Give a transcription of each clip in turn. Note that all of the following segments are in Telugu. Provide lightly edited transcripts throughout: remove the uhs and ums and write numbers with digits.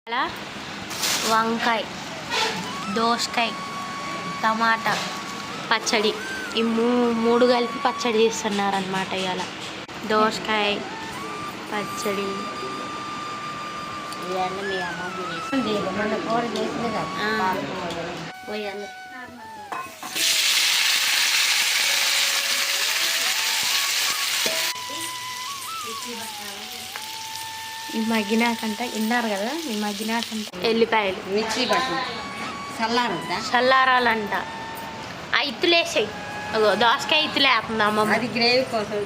అలా వంకాయ, దోసకాయ, టమాటా పచ్చడి ఈ మూడు కలిపి పచ్చడి చేస్తున్నారనమాట. ఇవాళ దోసకాయ పచ్చడి ఈ మగ్గినాకంట విన్నారు కదా. ఈ మగ్గినాకంట ఎల్లిపాయలు మిర్చి పట్టు చల్లారాలంట. ఆ ఇత్తులేసాయి. దోసకాయ ఇత్తులే వేస్తుంది అమ్మమ్మ. అది గ్రేవీ కోసం.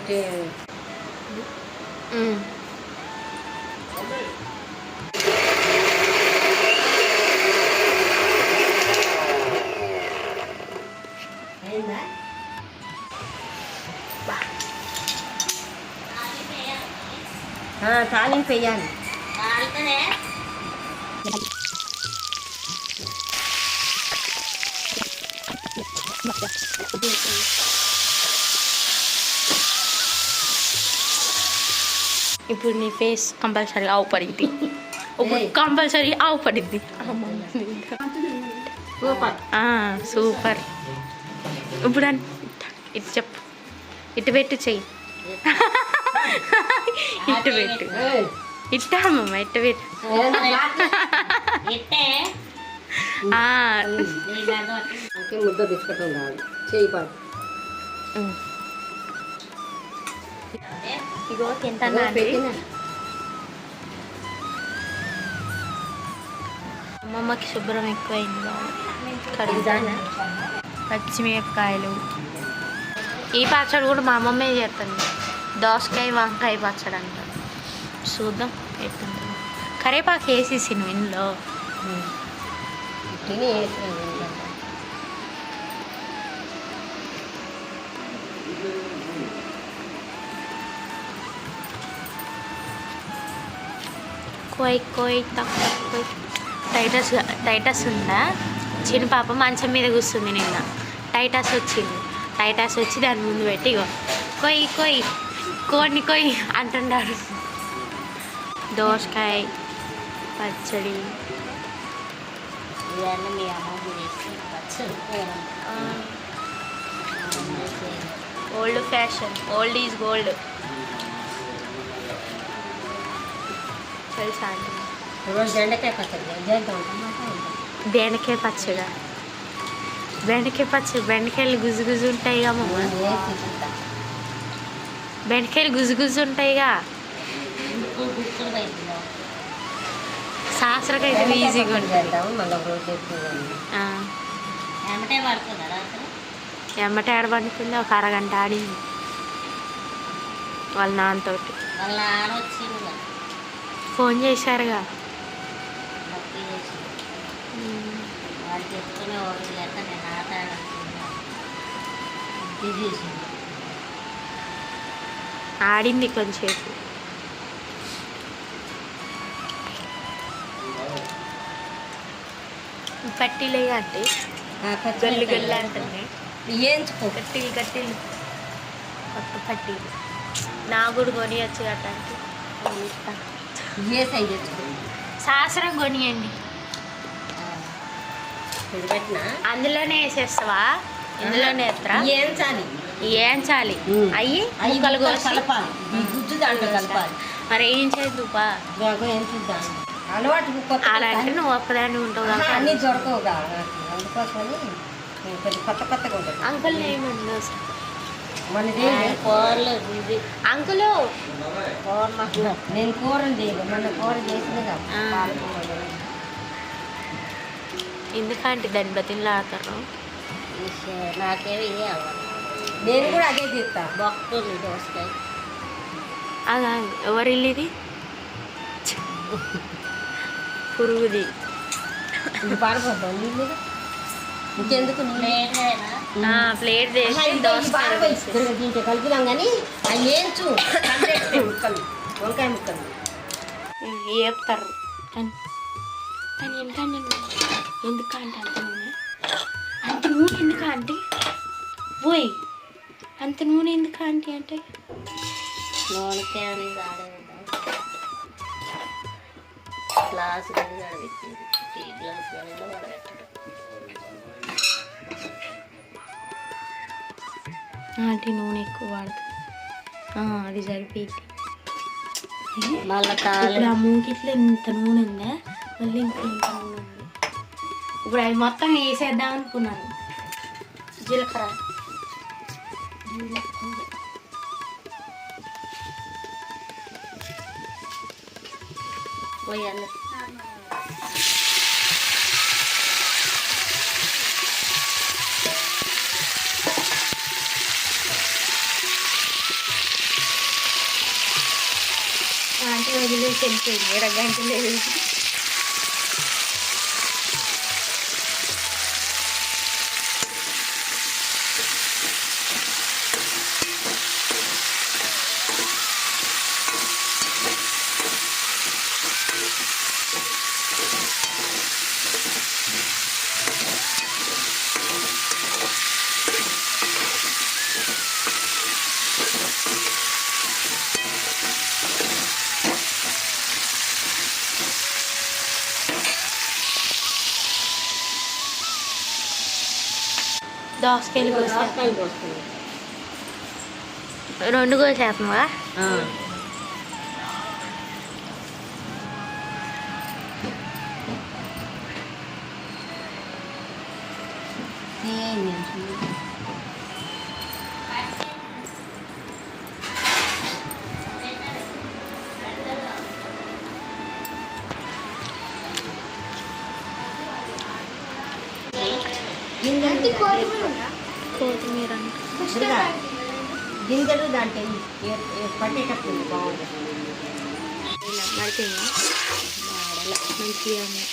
తాలింపు వేయాలి. ఇప్పుడు నీ ఫేస్ కంపల్సరీ ఆవు పడిద్ది. కంపల్సరీ ఆవు పడిద్ది. సూపర్. ఇప్పుడు ఇటు చెప్పు, ఇటు పెట్టు చెయ్యి. ఇటు పెట్టు, ఇట్టా అమ్మమ్మ, ఇటు పెట్టు. ముద్ద బిస్కెట్ ఉండాలి. చెయ్యి పాటు ఇగో తింటానా అండి. అమ్మమ్మకి శుభ్రం ఎక్కువైంది బాగా. కడుగుతాను. పచ్చిమిరపకాయలు. ఈ పచ్చడి కూడా మా అమ్మమ్మే చేస్తుంది. దోసకాయ వంకాయ పచ్చడి అంట. చూద్దాం ఎట్లుంటుంది. కరేపాకు వేసేసి నువ్వు ఇంట్లో కోయి తక్కువ. టైటస్ ఉందా? చిన్న పాప మంచం మీద కూర్చుంది నిన్న. టైటస్ వచ్చింది. టైటస్ వచ్చి దాని ముందు పెట్టి ఇగో కోడిని అంటున్నాడు. దోసకాయ పచ్చడి. Old fashion, old is gold తెలుసా అండి? బెండకాయ పచ్చడి. బెండకాయ పచ్చడా? బెండకాయ పచ్చడి. బెండకాయలు గుజు ఉంటాయిగా మమ్మ. బెండకాయలు గుజు ఉంటాయిగా. శాస్త్రకైతే ఈజీగా ఉంటుంది. ఎమ్మటే ఆడ పండుతుంది. ఒక అరగంట ఆడింది వాళ్ళ నాన్నతోటి. ఫోన్ చేశారుగా. ఆడింది కొంచెంసేపు. కట్టీలే అంటే గల్లి అంటుంది. వేయించుకో. కట్టీలు కట్టీలు నా కూడా కొనియచ్చు కట్టడానికి. శాస్త్రం కొనియండి. అందులోనే వేసేస్తావా? ఇందులోనే ఎత్తరా? ఏంచాలి. అయ్యి ముక్కలు కలపాలి. గుజ్జు దాంట్లో కలపాలి. మరి ఏం చేద్దుపా అలవాటు. అలా అంటే నువ్వు ఒక్కదాన్ని ఉంటావు కదా. అన్నీ దొరకవు కదా, అందుకోసమని కొత్తగా ఉంటుంది. అంకుల్ ఏమండి మనది అంకులు నేను కూరని చేయలేదు. మొన్న కూర చేసినగా. ఎందుకంటే దాన్ని బతిలాడతారు. నాకేమి నేను కూడా అదే తీస్తా. భక్తులు దోసకాయ. అదా ఎవరి ఇల్లు ఇది? పురుగుది. పారిపోతాం నీళ్ళు. ఇంకెందుకు ప్లేట్ చేసి దీంట్లో కలిపినాం కానీ అవి వేయించు. ముక్కలు వంకాయ ముక్కలు వేపుతారు. కానీ ఎందుకంటే అంత నూనె ఎందుకంటే పోయి అంత నూనె ఎందుకంటే అంటే నూనె గ్లాస్ కూడా పెట్టేది టీ గ్లాస్ కానీ వడబెట్టడం. ఆంటీ నూనె ఎక్కువ వాడుతుంది. అది సరిపోయింది. మళ్ళీ ఇప్పుడు ఆ మూకిట్లో ఇంత నూనె ఉందా, మళ్ళీ ఇంత నూనె ఉంది. ఇప్పుడు అవి మొత్తం వేసేద్దాం అనుకున్నాను. జీలకర్ర పోయాలి. ఆంటీ వదిలేసి వెళ్ళిపోయింది. 7 గంటలు లేదు. దోసకాయలు దోసకాయలు పోస్తుంది. 2 కోసేస్తున్నావా? కొత్తిమీర గింజలు దాంట్లో పట్టేటప్పుడు బాగుంటుంది. మడిపోయిందా? మంచిగా ఉన్నాయి.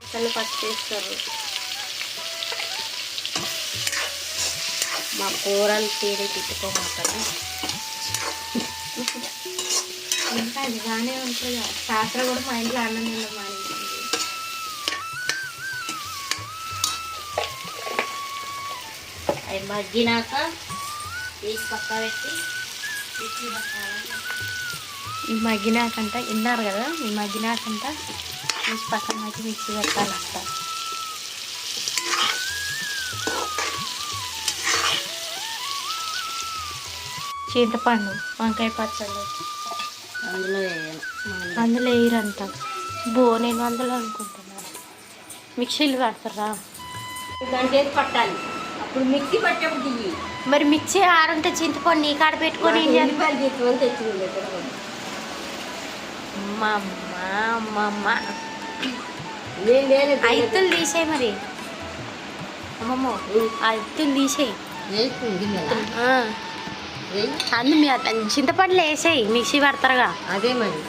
అసలు పచ్చి చేస్తారు. మా కూరలు తీరే తిట్టుకోమంటారు. ఇంకా అది బాగానే ఉంటుంది. శాస్త్ర కూడా మా ఇంట్లో అన్నం తినడం మానేసింది. అవి మగ్గినాక తీసి పక్క పెట్టి మిక్సీ పట్టాలి. ఈ మగ్గినాకంట విన్నారు కదా, ఈ మగ్గినాకంట తీసి పక్కన మగ్గి మిక్సీ పెట్టాలంట. చింతపండు, వంకాయ పచ్చళ్ళు అందులో వేయాలి. అందులో వేయరంట. నేను అందులో అనుకుంటున్నాను. మిక్సీలు పడతారా? దాంట్లో పట్టాలి. అప్పుడు మిక్సీ పట్టేప్పుడు ఇవి మరి మిక్సీ ఆరుంటే చింతపండు నీ కాడ పెట్టుకొని తెచ్చింది. మా అమ్మ ఐతులు తీసేయి. మరి అమ్మమ్మ ఆ ఐతులు తీసేయి. అందు మీ చింతపండులో వేసేయి, మిక్సీ పడతారుగా. అదే మరి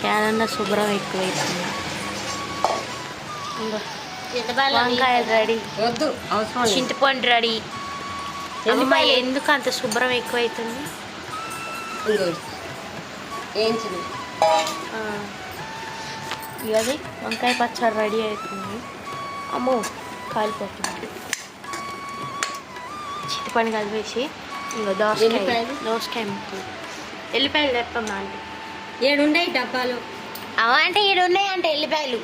క్యాలెండర్ శుభ్రం ఎక్కువైతుంది. వంకాయలు రెడీ, వద్దు అవసరం. చింతపండు రెడీ. అమ్మ ఎందుకు అంత శుభ్రం ఎక్కువైతుంది? అది వంకాయ పచ్చడి రెడీ అవుతుంది. అమ్మో కాలిపోతుంది. చింతపండు కలిపేసి ఇంకా దోసకాయ ముక్కలు, ఎల్లిపాయలు తెస్తాం అంటే 7 ఉన్నాయి డబ్బాలు. అంటే 7 ఉన్నాయి అంటే ఎల్లిపాయలు.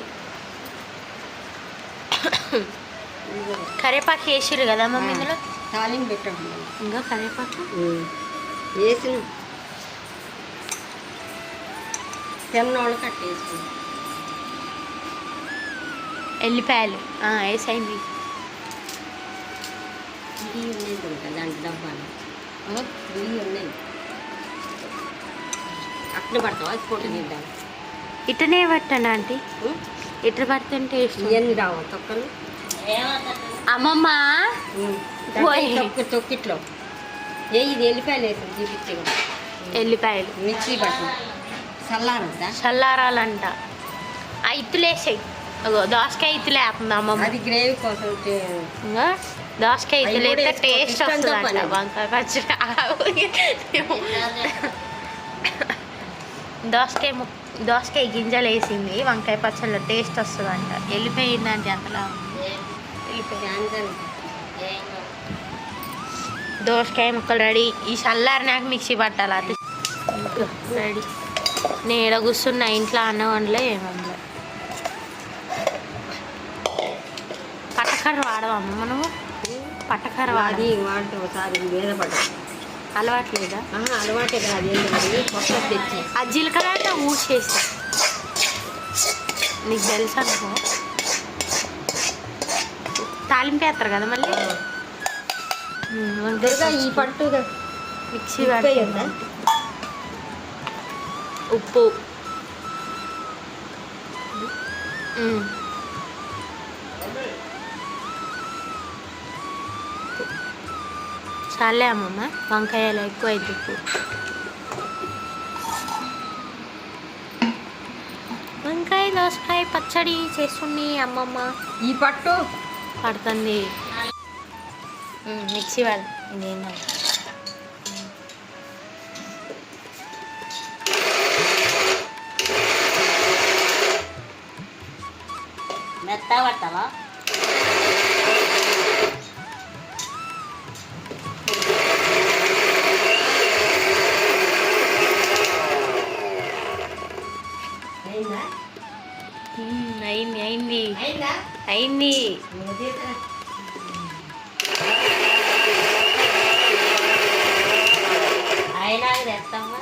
కరివేపాకు వేసిరు కదా మమ్మీ ఇందులో. తాలింపు పెట్టండి. ఇంకా కరివేపాకు వేసిన తెన్నోళ్ళు కట్టేసి ఎల్లిపాయలు వేసైంది. ఇవి ఉన్నాయి దాంట్లో డబ్బాలు. ఇవి ఉన్నాయి. అట్లా పడతాం. అది ఫోటో తీద్దాం. ఇటనే పట్టండి ఆంటీ. ఇట్లా పడుతుంటే ఇవన్నీ రావు తొక్కలు. అమ్మమ్మ తొక్కిట్లో ఇది ఎల్లిపాయలు వేసి చూపించే ఎల్లిపాయలు మిక్సీ పట్టు చల్లారద్దా? చల్లారాలంట. ఆ ఇత్తులు వేసాయి. దోసకాయ ఇత్తులు వేస్తుంది అమ్మమ్మ. అది గ్రేవీ కోసం. ఇంకా దోసకాయ ఇత్తులు వేస్తే టేస్ట్ వస్తుంది. వంకాయ పచ్చడి దోసకాయ గింజలు వేసింది. వంకాయ పచ్చళ్ళలో టేస్ట్ వస్తుంది అంట. వెళ్ళిపోయిందంటే అంతలా దోసకాయ ముక్కలు రెడీ. ఈ చల్లారి నాకు మిక్సీ పట్టాలి. అది రెడీ. నేను ఏడ కూర్చున్నా ఇంట్లో అన్నం వండలే ఏమనలే. పట్టకర్ర వాడవమ్మ మనము? పట్టకర్ర అది వాడితే ఒకసారి వేద పడ్డా అలవాట్లేదా? అలవాటే కదా, అది ఏంటి కొత్త తెచ్చి ఆ జీలకర్ర అంటే ఊసేస్తా. నీకు తెలుసు అనుకో. తాలింపు వేస్తారు కదా మళ్ళీ. వంకాయ ఈ పట్టు మిక్సీ వేయొద్దా? ఉప్పు చాలే అమ్మమ్మ, వంకాయలు ఎక్కువ అయితే ఉప్పు. వంకాయ దోసకాయ పచ్చడి చేస్తుంది అమ్మమ్మ. ఈ పట్టు పడుతుంది. మిక్సీ వాళ్ళు ఇదేనా మెత్త పట్టావా? అయింది అయింది అయింది. అయినా తెస్తావా?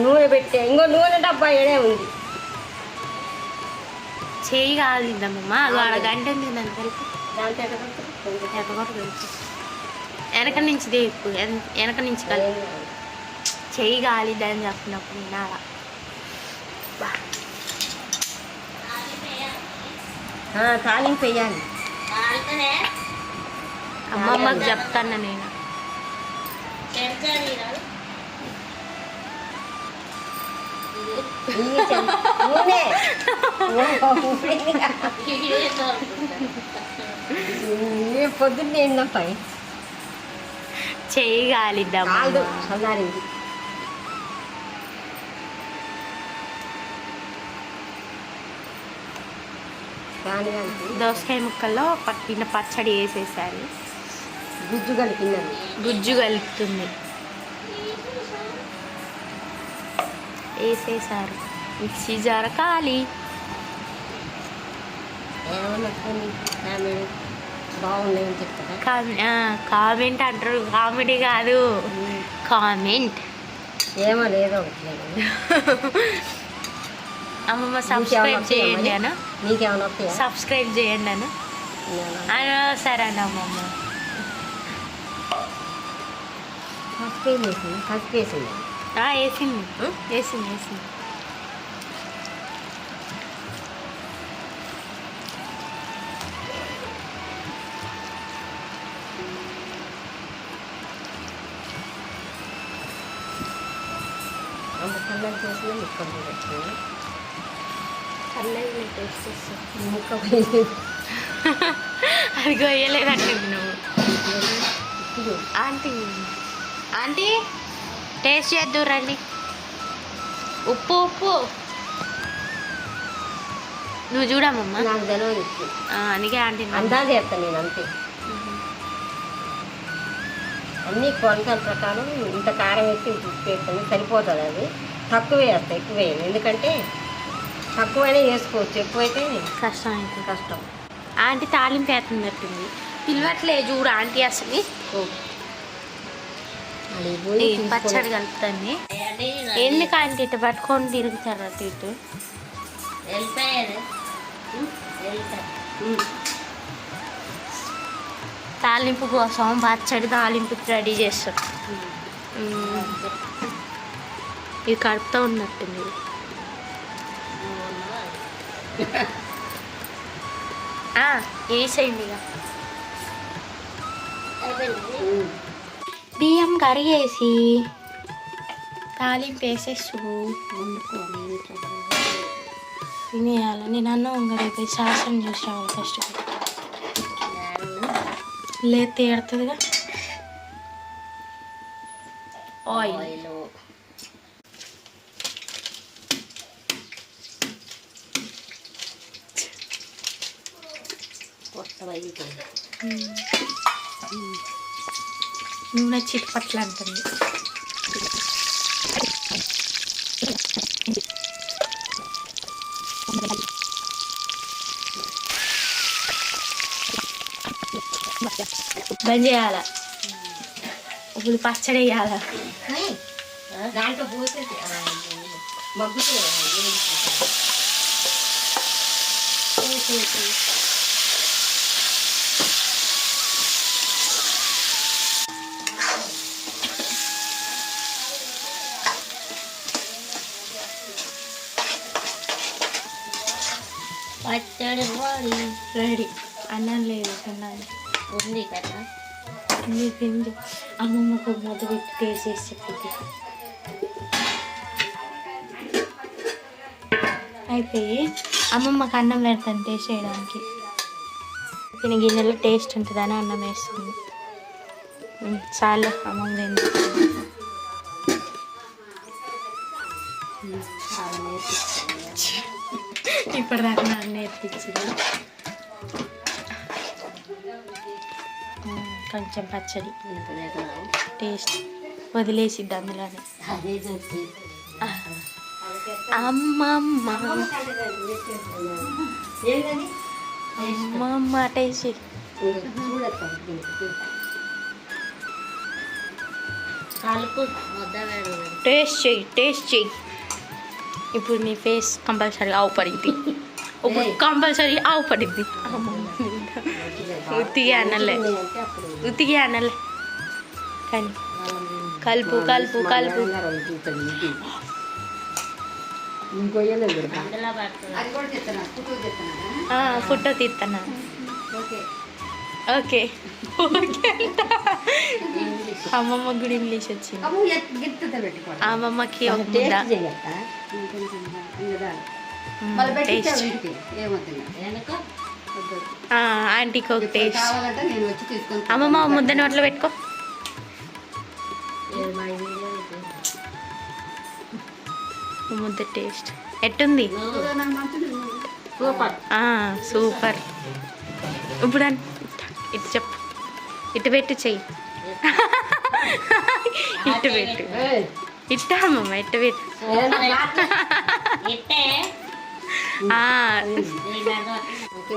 నూనె పెట్టే, ఇంకో నూనె డబ్బా ఏడే ఉంది. చేయి కాలిందమ్మమ్మ. అది ఆడ గంట ఉంది దాని కలిపి. దాంట్లో ఎక్కగొట్ట కలిపి వెనక నుంచి దేపు, వెనక నుంచి కలిపి. చెయ్యి కాలిద్దని చెప్పినప్పుడు నేను అలా తాలింపు వేయాలి. అమ్మమ్మకి చెప్తాను నేను. పొద్దున్న ఏంటంపై చెయ్యి కాలిద్దాం. చల్లారింది. దోసకాయ ముక్కల్లో పట్టిన పచ్చడి వేసేసారు. గుజ్జు కలిపిందండి. గుజ్జు కలుపుతుంది. వేసేసారు. మిక్సీ జార ఖాళీ. బాగున్నాయని చెప్తారా? కామెంట్ అంటారు, కామెడీ కాదు, కామెంట్. ఏమో లేదో అమ్మమ్మ సబ్స్క్రైబ్ చేయండి అన్న. నీకేమైనా వస్తాయా? సబ్స్క్రైబ్ చేయండి అన్న. సరే అన్న అమ్మమ్మ. వేసింది వేసింది వేసింది వేసింది. అంత కలర్ చేసిన ముక్కలు పెట్టింది. పర్లేదు టేస్ట్ చేస్తాను. ముక్క అది కొయ్యలేదంటే నువ్వు. ఆంటీ ఆంటీ టేస్ట్ చేద్దు రండి. ఉప్పు ఉప్పు నువ్వు చూడమ్మమ్మ. నాకు తెలియదు. అందుకే ఆంటీ అందాజు చేస్తాను నేను అంతే. అన్నీ కొలతల ప్రకారం ఇంత కారం వేసి ఇంత ఉప్పు వేస్తాను సరిపోతుంది. అది తక్కువ వేస్తాను, ఎక్కువ వేయను. ఎందుకంటే తక్కువైనా వేసుకోవచ్చు, ఎక్కువైతే కష్టం అయితే కష్టం. ఆంటీ తాలింపు వేస్తున్నట్టుంది. పిలవట్లే చూడు ఆంటీ అసలు. పచ్చడి కలుపుతుంది. ఎందుకు ఆంటీ ఇటు పట్టుకొని తిరుగుతారు అటు ఇటు? తాలింపు కోసం పచ్చడి తాలింపుకి రెడీ చేస్తాం. ఇది కడుపుతూ ఉన్నట్టుంది. వేసేయండి ఇక. బియ్యం కరిగేసి తాలింపు వేసేసు తినేయాలి. నేను అన్నం వంగడైపోయి శాసనం చూసాను ఫస్ట్. లేదు తేడుతుందిగా ఆయిల్. నూనె చిట్పట్లు అంటుంది. బంద్ చేయాల ఇప్పుడు పచ్చడి వేయాల. దాంట్లో పోతే మగ్గుతుంది. పచ్చడి రెడీ. అన్నం లేదు తిన్నాను ఉంది కదా నీ పిండి. అమ్మమ్మకు మొదలు పెట్టి టేస్ట్ చెప్పింది. అయిపోయి అమ్మమ్మకు అన్నం పెడతాను టేస్ట్ చేయడానికి. తిన గిన్నెలో టేస్ట్ ఉంటుందని అన్నం వేస్తుంది. చాలు అమ్మమ్మ తింది. ఇప్పటిదాకా నాకు నేర్పించింది. కొంచెం పచ్చడి టేస్ట్ వదిలేసిద్ది అందులోనే. అదే చూసి అమ్మమ్మ అమ్మమ్మ టేస్ట్ కలుపు ముద్ద వేడు. టేస్ట్ చెయ్యి. ఇప్పుడు నీ ఫేస్ కంపల్సరీ ఆవు పడింది. ఇప్పుడు కంపల్సరీ ఆవు పడింది. ఉత్తిగా అనలే కానీ కలుపు కలుపు కలుపు. ఫోటో తీస్తున్నా. ఓకే అమ్మమ్మ కూడా ఇంగ్లీష్ వచ్చింది. అమ్మమ్మకి ఒక ముద్ద ఆంటీకి ఒక టేస్ట్. అమ్మమ్మ ముద్ద నోట్లో పెట్టుకో. ముద్ద టేస్ట్ ఎట్టుంది? సూపర్. ఇప్పుడు ఇటు చెప్పు. ఇటు పెట్టు చెయ్యి. ఇటు పెట్టు. ఇట్ట అమ్మమ్మ ఇటు పెట్టు.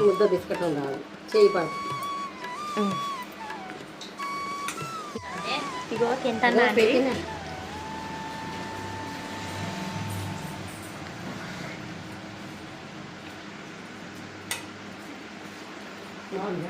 ముద్ద బిస్కెట్ ఉండాలి. చెయ్యి పడు. ఇగో తింటానా అండి. బాగుందా?